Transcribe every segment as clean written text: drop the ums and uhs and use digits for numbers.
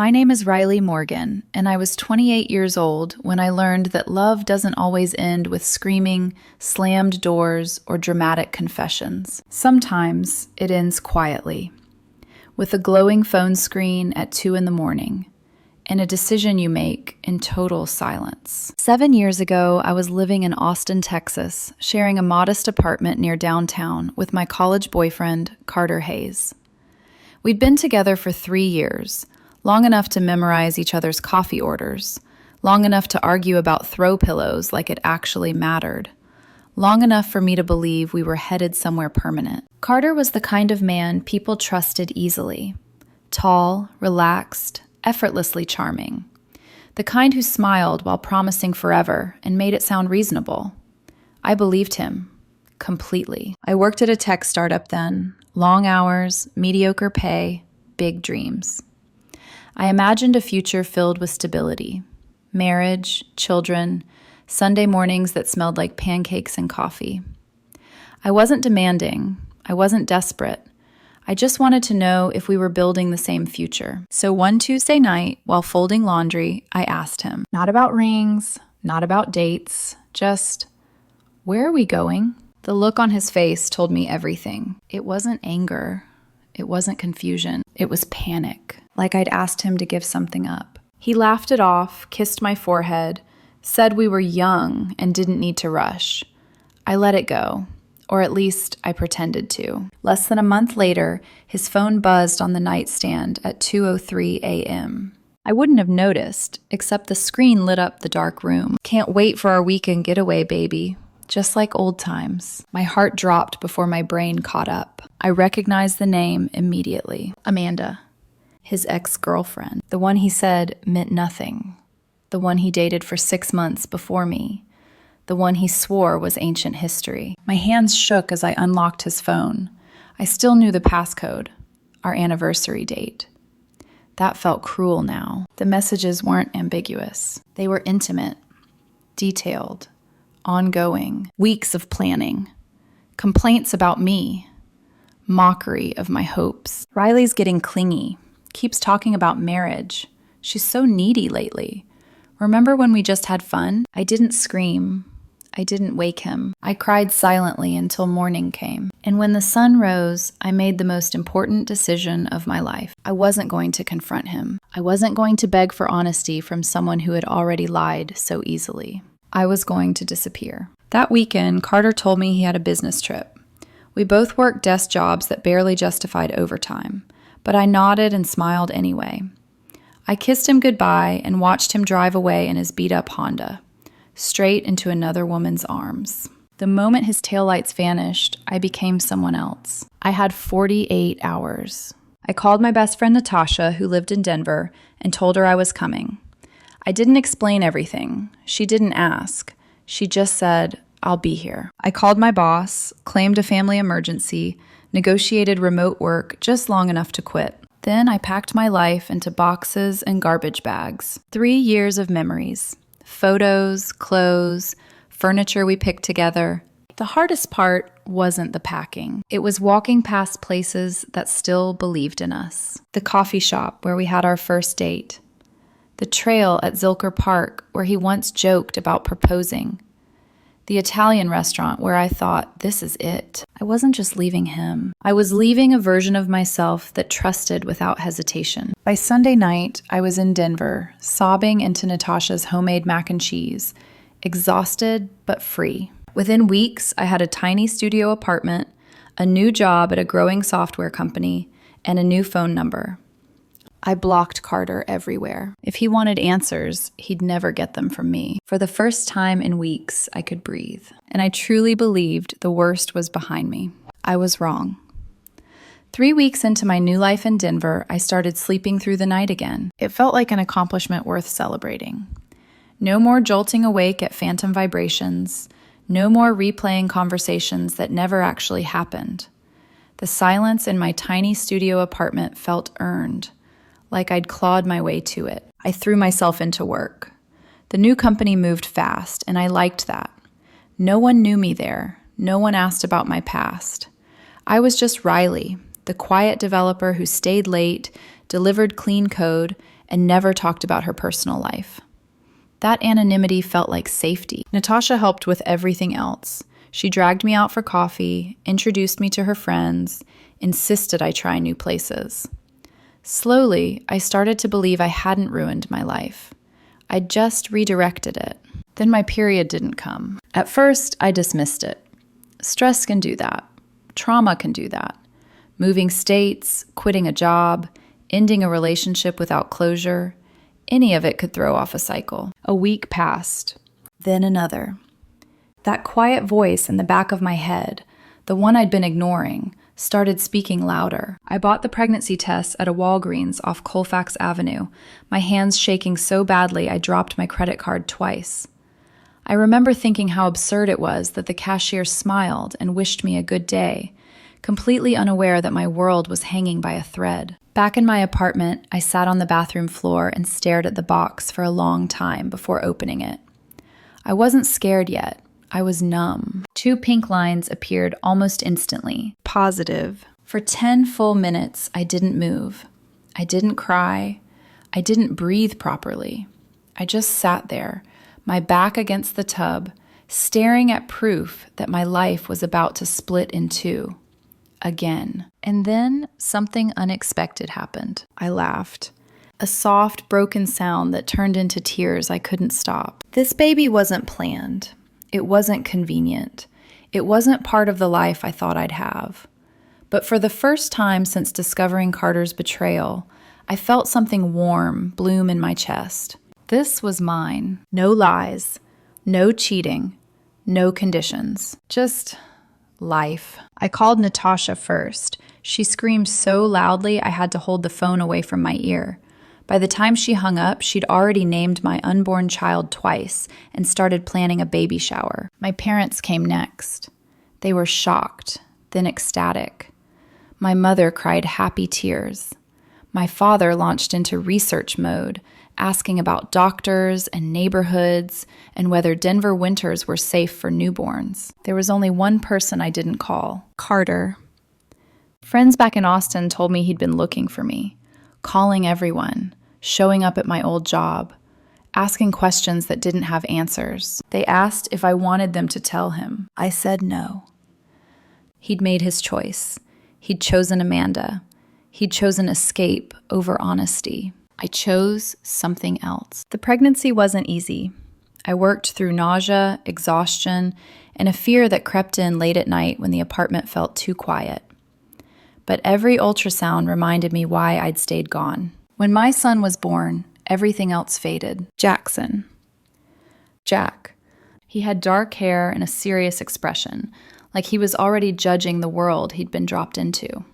My name is Riley Morgan, and I was 28 years old when I learned that love doesn't always end with screaming, slammed doors, or dramatic confessions. Sometimes it ends quietly, with a glowing phone screen at 2 a.m, and a decision you make in total silence. 7 years ago, I was living in Austin, Texas, sharing a modest apartment near downtown with my college boyfriend, Carter Hayes. We'd been together for 3 years, long enough to memorize each other's coffee orders, long enough to argue about throw pillows like it actually mattered, long enough for me to believe we were headed somewhere permanent. Carter was the kind of man people trusted easily. Tall, relaxed, effortlessly charming. The kind who smiled while promising forever and made it sound reasonable. I believed him, completely. I worked at a tech startup then. Long hours, mediocre pay, big dreams. I imagined a future filled with stability, marriage, children, Sunday mornings that smelled like pancakes and coffee. I wasn't demanding. I wasn't desperate. I just wanted to know if we were building the same future. So one Tuesday night, while folding laundry, I asked him, not about rings, not about dates, just, where are we going? The look on his face told me everything. It wasn't anger. It wasn't confusion. It was panic, like I'd asked him to give something up. He laughed it off, kissed my forehead, said we were young and didn't need to rush. I let it go, or at least I pretended to. Less than a month later, his phone buzzed on the nightstand at 2:03 a.m. I wouldn't have noticed, except the screen lit up the dark room. Can't wait for our weekend getaway, baby. Just like old times. My heart dropped before my brain caught up. I recognized the name immediately. Amanda. His ex-girlfriend. The one he said meant nothing. The one he dated for 6 months before me. The one he swore was ancient history. My hands shook as I unlocked his phone. I still knew the passcode, our anniversary date. That felt cruel now. The messages weren't ambiguous. They were intimate, detailed, ongoing, weeks of planning, complaints about me, mockery of my hopes. Riley's getting clingy, keeps talking about marriage. She's so needy lately. Remember when we just had fun? I didn't scream. I didn't wake him. I cried silently until morning came. And when the sun rose, I made the most important decision of my life. I wasn't going to confront him. I wasn't going to beg for honesty from someone who had already lied so easily. I was going to disappear. That weekend, Carter told me he had a business trip. We both worked desk jobs that barely justified overtime, but I nodded and smiled anyway. I kissed him goodbye and watched him drive away in his beat-up Honda, straight into another woman's arms. The moment his taillights vanished, I became someone else. I had 48 hours. I called my best friend Natasha, who lived in Denver, and told her I was coming. I didn't explain everything. She didn't ask. She just said, I'll be here. I called my boss, claimed a family emergency, negotiated remote work just long enough to quit. Then I packed my life into boxes and garbage bags. 3 years of memories. Photos, clothes, furniture we picked together. The hardest part wasn't the packing. It was walking past places that still believed in us. The coffee shop where we had our first date. The trail at Zilker Park where he once joked about proposing. The Italian restaurant where I thought, this is it. I wasn't just leaving him. I was leaving a version of myself that trusted without hesitation. By Sunday night, I was in Denver, sobbing into Natasha's homemade mac and cheese, exhausted but free. Within weeks, I had a tiny studio apartment, a new job at a growing software company, and a new phone number. I blocked Carter everywhere. If he wanted answers, he'd never get them from me. For the first time in weeks, I could breathe. And I truly believed the worst was behind me. I was wrong. 3 weeks into my new life in Denver, I started sleeping through the night again. It felt like an accomplishment worth celebrating. No more jolting awake at phantom vibrations. No more replaying conversations that never actually happened. The silence in my tiny studio apartment felt earned, like I'd clawed my way to it. I threw myself into work. The new company moved fast, and I liked that. No one knew me there. No one asked about my past. I was just Riley, the quiet developer who stayed late, delivered clean code, and never talked about her personal life. That anonymity felt like safety. Natasha helped with everything else. She dragged me out for coffee, introduced me to her friends, insisted I try new places. Slowly, I started to believe I hadn't ruined my life. I'd just redirected it. Then my period didn't come. At first, I dismissed it. Stress can do that. Trauma can do that. Moving states, quitting a job, ending a relationship without closure, any of it could throw off a cycle. A week passed, then another. That quiet voice in the back of my head, the one I'd been ignoring, started speaking louder. I bought the pregnancy tests at a Walgreens off Colfax Avenue, my hands shaking so badly I dropped my credit card twice. I remember thinking how absurd it was that the cashier smiled and wished me a good day, completely unaware that my world was hanging by a thread. Back in my apartment, I sat on the bathroom floor and stared at the box for a long time before opening it. I wasn't scared yet. I was numb. 2 pink lines appeared almost instantly. Positive. For 10 full minutes, I didn't move. I didn't cry. I didn't breathe properly. I just sat there, my back against the tub, staring at proof that my life was about to split in two. Again. And then something unexpected happened. I laughed. A soft, broken sound that turned into tears I couldn't stop. This baby wasn't planned. It wasn't convenient. It wasn't part of the life I thought I'd have. But for the first time since discovering Carter's betrayal, I felt something warm bloom in my chest. This was mine. No lies. No cheating. No conditions. Just life. I called Natasha first. She screamed so loudly I had to hold the phone away from my ear. By the time she hung up, she'd already named my unborn child twice and started planning a baby shower. My parents came next. They were shocked, then ecstatic. My mother cried happy tears. My father launched into research mode, asking about doctors and neighborhoods and whether Denver winters were safe for newborns. There was only one person I didn't call, Carter. Friends back in Austin told me he'd been looking for me, calling everyone, showing up at my old job, asking questions that didn't have answers. They asked if I wanted them to tell him. I said no. He'd made his choice. He'd chosen Amanda. He'd chosen escape over honesty. I chose something else. The pregnancy wasn't easy. I worked through nausea, exhaustion, and a fear that crept in late at night when the apartment felt too quiet. But every ultrasound reminded me why I'd stayed gone. When my son was born, everything else faded. Jackson. Jack. He had dark hair and a serious expression, like he was already judging the world he'd been dropped into.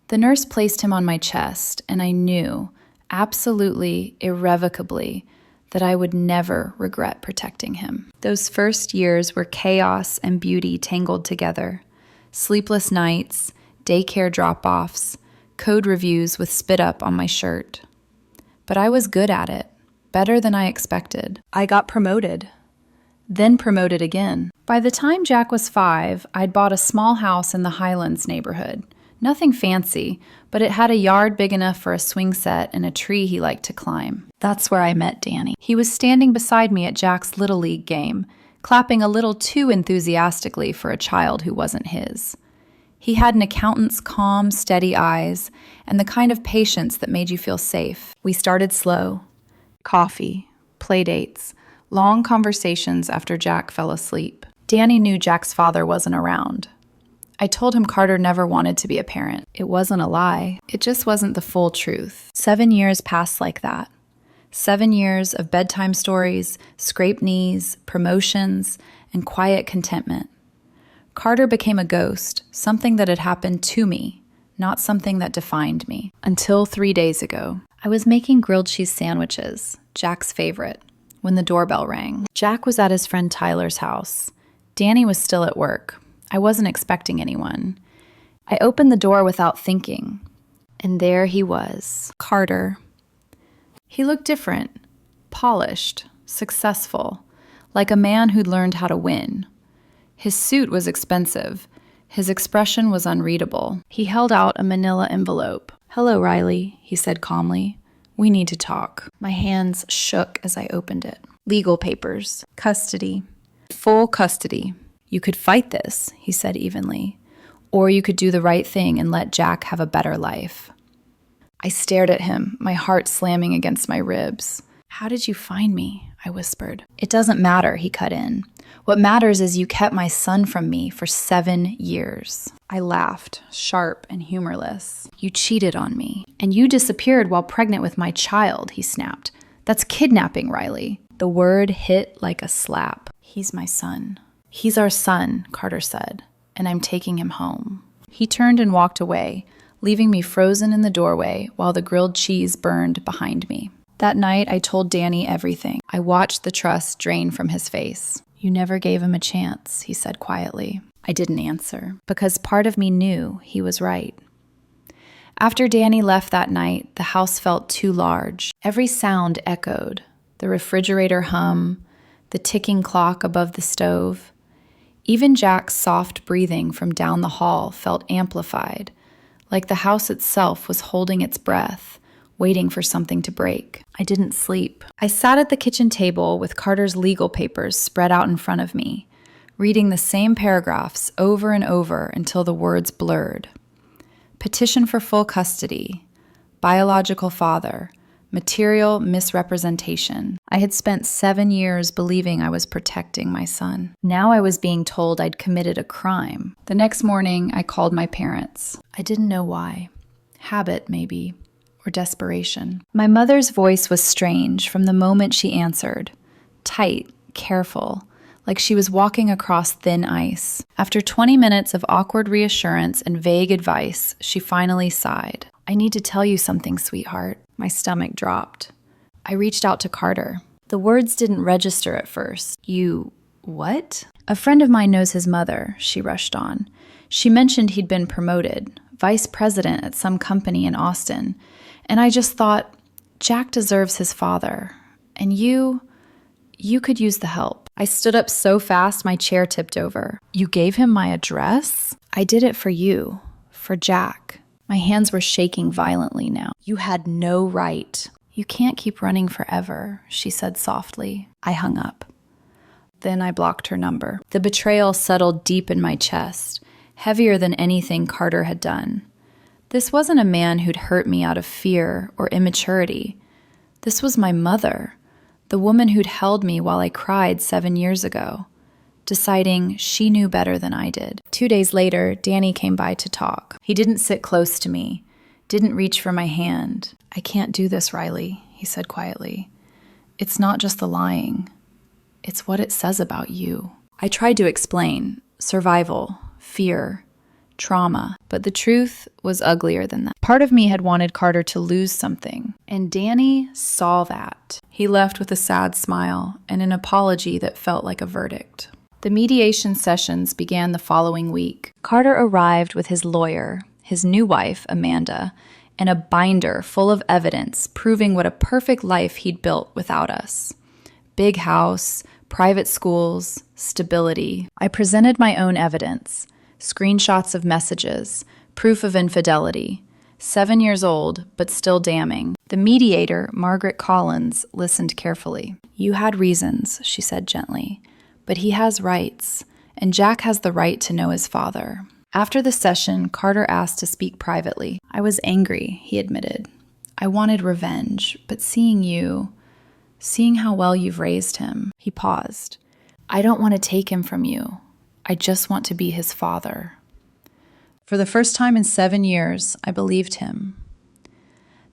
The nurse placed him on my chest, and I knew, absolutely, irrevocably, that I would never regret protecting him. Those first years were chaos and beauty tangled together. Sleepless nights, daycare drop-offs, code reviews with spit up on my shirt. But I was good at it, better than I expected. I got promoted, then promoted again. By the time Jack was 5, I'd bought a small house in the Highlands neighborhood. Nothing fancy, but it had a yard big enough for a swing set and a tree he liked to climb. That's where I met Danny. He was standing beside me at Jack's Little League game, clapping a little too enthusiastically for a child who wasn't his. He had an accountant's calm, steady eyes, and the kind of patience that made you feel safe. We started slow. Coffee, play dates, long conversations after Jack fell asleep. Danny knew Jack's father wasn't around. I told him Carter never wanted to be a parent. It wasn't a lie. It just wasn't the full truth. 7 years passed like that. 7 years of bedtime stories, scraped knees, promotions, and quiet contentment. Carter became a ghost, something that had happened to me, not something that defined me. Until 3 days ago. I was making grilled cheese sandwiches, Jack's favorite, when the doorbell rang. Jack was at his friend Tyler's house. Danny was still at work. I wasn't expecting anyone. I opened the door without thinking, and there he was, Carter. He looked different, polished, successful, like a man who'd learned how to win. His suit was expensive. His expression was unreadable. He held out a manila envelope. "Hello, Riley," he said calmly. We need to talk. My hands shook as I opened it. Legal papers. Custody. Full custody. You could fight this, he said evenly. Or you could do the right thing and let Jack have a better life. I stared at him, my heart slamming against my ribs. How did you find me? I whispered. It doesn't matter, he cut in. What matters is you kept my son from me for 7 years. I laughed, sharp and humorless. You cheated on me. And you disappeared while pregnant with my child, he snapped. That's kidnapping, Riley. The word hit like a slap. He's my son. He's our son, Carter said, and I'm taking him home. He turned and walked away, leaving me frozen in the doorway while the grilled cheese burned behind me. That night, I told Danny everything. I watched the trust drain from his face. You never gave him a chance, he said quietly. I didn't answer, because part of me knew he was right. After Danny left that night, the house felt too large. Every sound echoed. The refrigerator hum, the ticking clock above the stove. Even Jack's soft breathing from down the hall felt amplified, like the house itself was holding its breath, waiting for something to break. I didn't sleep. I sat at the kitchen table with Carter's legal papers spread out in front of me, reading the same paragraphs over and over until the words blurred. Petition for full custody, biological father, material misrepresentation. I had spent 7 years believing I was protecting my son. Now I was being told I'd committed a crime. The next morning, I called my parents. I didn't know why. Habit, maybe. Or desperation. My mother's voice was strange from the moment she answered. Tight, careful, like she was walking across thin ice. After 20 minutes of awkward reassurance and vague advice, she finally sighed. I need to tell you something, sweetheart. My stomach dropped. I reached out to Carter. The words didn't register at first. You, what? A friend of mine knows his mother, she rushed on. She mentioned he'd been promoted, vice president at some company in Austin. And I just thought, Jack deserves his father. And you could use the help. I stood up so fast my chair tipped over. You gave him my address? I did it for you, for Jack. My hands were shaking violently now. You had no right. You can't keep running forever, she said softly. I hung up. Then I blocked her number. The betrayal settled deep in my chest, heavier than anything Carter had done. This wasn't a man who'd hurt me out of fear or immaturity. This was my mother, the woman who'd held me while I cried 7 years ago, deciding she knew better than I did. 2 days later, Danny came by to talk. He didn't sit close to me, didn't reach for my hand. I can't do this, Riley, he said quietly. It's not just the lying. It's what it says about you. I tried to explain. Survival, fear, trauma, but the truth was uglier than that. Part of me had wanted Carter to lose something, and Danny saw that. He left with a sad smile and an apology that felt like a verdict. The mediation sessions began the following week. Carter arrived with his lawyer, his new wife, Amanda, and a binder full of evidence proving what a perfect life he'd built without us. Big house, private schools, stability. I presented my own evidence. Screenshots of messages, proof of infidelity. 7 years old, but still damning. The mediator, Margaret Collins, listened carefully. You had reasons, she said gently, but he has rights, and Jack has the right to know his father. After the session, Carter asked to speak privately. I was angry, he admitted. I wanted revenge, but seeing how well you've raised him. He paused. I don't want to take him from you. I just want to be his father. For the first time in 7 years, I believed him.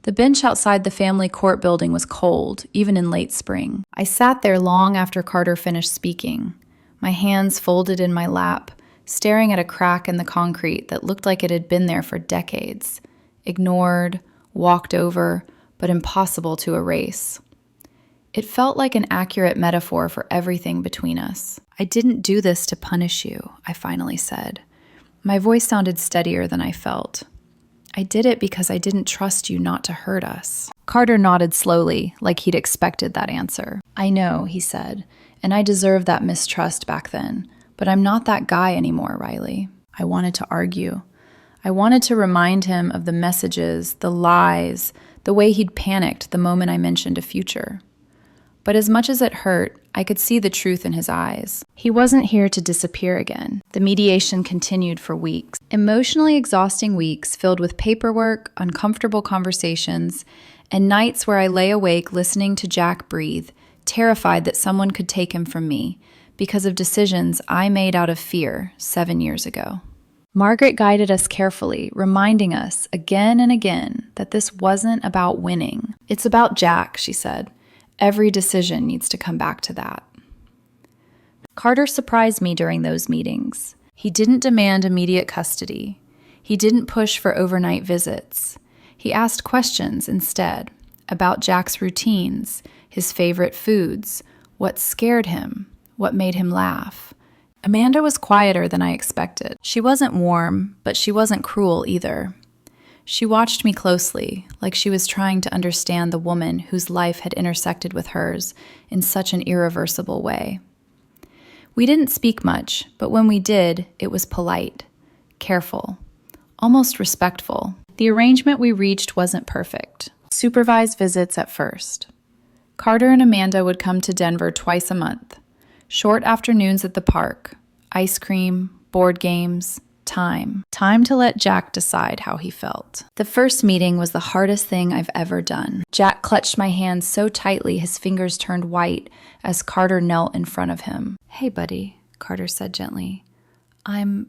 The bench outside the family court building was cold, even in late spring. I sat there long after Carter finished speaking, my hands folded in my lap, staring at a crack in the concrete that looked like it had been there for decades, ignored, walked over, but impossible to erase. It felt like an accurate metaphor for everything between us. I didn't do this to punish you, I finally said. My voice sounded steadier than I felt. I did it because I didn't trust you not to hurt us. Carter nodded slowly, like he'd expected that answer. I know, he said, and I deserved that mistrust back then, but I'm not that guy anymore, Riley. I wanted to argue. I wanted to remind him of the messages, the lies, the way he'd panicked the moment I mentioned a future. But as much as it hurt, I could see the truth in his eyes. He wasn't here to disappear again. The mediation continued for weeks. Emotionally exhausting weeks filled with paperwork, uncomfortable conversations, and nights where I lay awake listening to Jack breathe, terrified that someone could take him from me because of decisions I made out of fear 7 years ago. Margaret guided us carefully, reminding us again and again that this wasn't about winning. It's about Jack, she said. Every decision needs to come back to that. Carter surprised me during those meetings. He didn't demand immediate custody. He didn't push for overnight visits. He asked questions instead about Jack's routines, his favorite foods, what scared him, what made him laugh. Amanda was quieter than I expected. She wasn't warm, but she wasn't cruel either. She watched me closely, like she was trying to understand the woman whose life had intersected with hers in such an irreversible way. We didn't speak much, but when we did, it was polite, careful, almost respectful. The arrangement we reached wasn't perfect. Supervised visits at first. Carter and Amanda would come to Denver twice a month. Short afternoons at the park, ice cream, board games, time to let Jack decide how he felt. The first meeting was the hardest thing I've ever done. Jack clutched my hand so tightly his fingers turned white as Carter knelt in front of him. "Hey, buddy," Carter said gently. I'm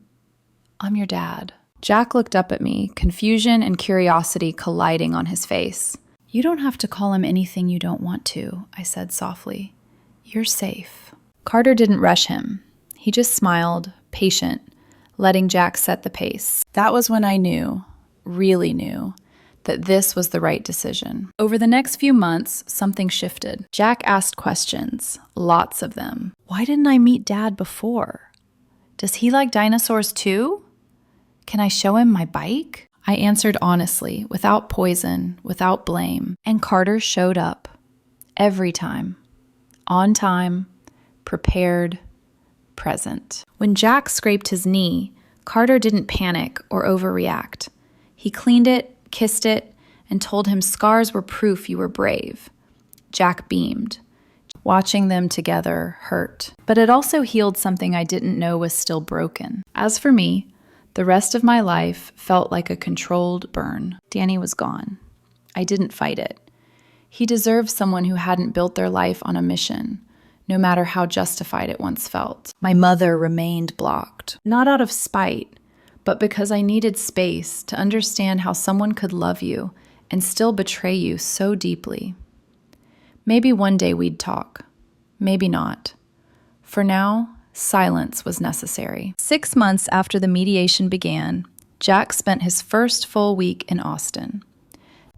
your dad." Jack looked up at me, confusion and curiosity colliding on his face. "You don't have to call him anything you don't want to," I said softly. "You're safe." Carter didn't rush him. He just smiled, patient, letting Jack set the pace. That was when I knew, really knew, that this was the right decision. Over the next few months, something shifted. Jack asked questions, lots of them. Why didn't I meet Dad before? Does he like dinosaurs too? Can I show him my bike? I answered honestly, without poison, without blame. And Carter showed up. Every time. On time, prepared, present. When Jack scraped his knee, Carter didn't panic or overreact. He cleaned it, kissed it, and told him scars were proof you were brave. Jack beamed. Watching them together hurt. But it also healed something I didn't know was still broken. As for me, the rest of my life felt like a controlled burn. Danny was gone. I didn't fight it. He deserved someone who hadn't built their life on a mission, no matter how justified it once felt. My mother remained blocked, not out of spite, but because I needed space to understand how someone could love you and still betray you so deeply. Maybe one day we'd talk. Maybe not. For now, silence was necessary. 6 months after the mediation began, Jack spent his first full week in Austin.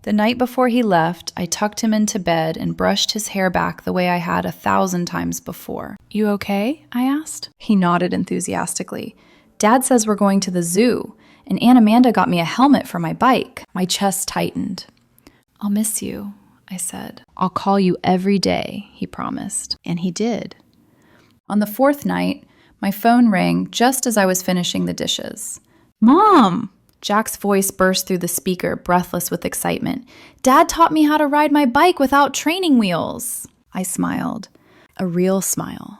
The night before he left, I tucked him into bed and brushed his hair back the way I had 1,000 times before. "You okay?" I asked. He nodded enthusiastically. "Dad says we're going to the zoo, and Aunt Amanda got me a helmet for my bike." My chest tightened. "I'll miss you," I said. "I'll call you every day," he promised. And he did. On the 4th night, my phone rang just as I was finishing the dishes. "Mom!" Jack's voice burst through the speaker, breathless with excitement. "Dad taught me how to ride my bike without training wheels." I smiled. A real smile.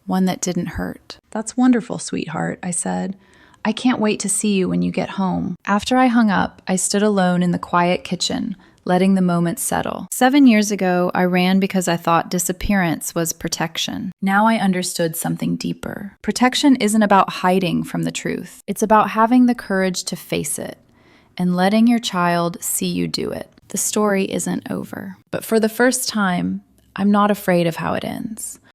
One that didn't hurt. "That's wonderful, sweetheart," I said. "I can't wait to see you when you get home." After I hung up, I stood alone in the quiet kitchen, letting the moment settle. 7 years ago, I ran because I thought disappearance was protection. Now I understood something deeper. Protection isn't about hiding from the truth. It's about having the courage to face it and letting your child see you do it. The story isn't over. But for the first time, I'm not afraid of how it ends.